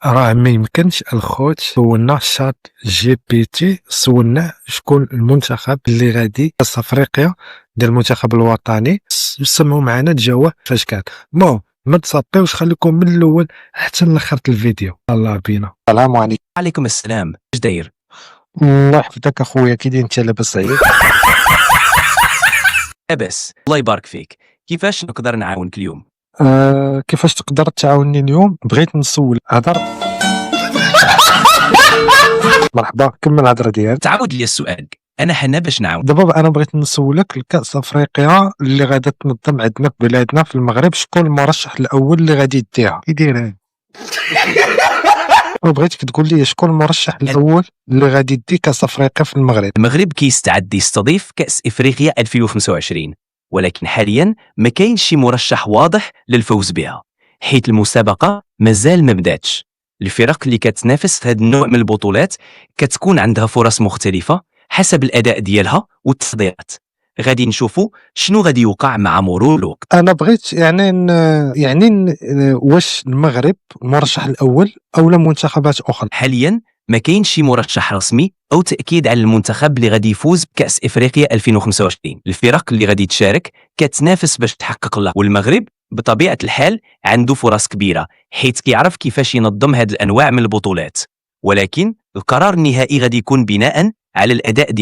راه ما يمكنش الخوت سولنا شات جي بي تي، سولناه شكون المنتخب اللي غادي كاس افريقيا ديال المنتخب الوطني، سمعوا معنا تجاوب فاش كان. ما تصابيوش، خليكم من الاول حتى لاخر الفيديو. الله بينا. السلام عليكم. عليكم السلام، اش داير؟ الله يحفظك اخويا، كي داير انت؟ لاباس عليك؟ لاباس، الله يبارك فيك. كيفاش نقدر نعاونك اليوم؟ كيفاش تقدر تعاوني اليوم؟ بغيت نسول هضر. مرحبا، كمل الهضره ديالك. تعاود لي السؤال، انا حنا باش نعاون. دابا انا بغيت نسولك الكاس افريقيا اللي غادا تنظم عندنا في بلادنا في المغرب، شكون المرشح الاول اللي غادي يديها؟ كي داير؟ بغيتك تقول لي شكون المرشح الاول اللي غادي يدي كاس افريقيا في المغرب. المغرب كيستعد يستضيف كأس إفريقيا 2025، ولكن حاليا ما كاينش شي مرشح واضح للفوز بها، حيث المسابقة مازال ما بداتش. الفرق اللي كتنافس في هذا النوع من البطولات كتكون عندها فرص مختلفة حسب الأداء ديالها والتصديات. غادي نشوفوا شنو غادي يوقع مع مرور الوقت. انا بغيت واش المغرب المرشح الاول او لا منتخبات اخرى؟ حاليا ما كاينش شي مرشح رسمي او تاكيد على المنتخب اللي غادي يفوز بكاس افريقيا 2025. الفرق اللي غادي تشارك كتنافس باش تحقق اللقب، والمغرب بطبيعه الحال عنده فرص كبيره حيث كيعرف كيفاش ينظم هذه الانواع من البطولات، ولكن القرار النهائي غادي يكون بناء على الاداء ديال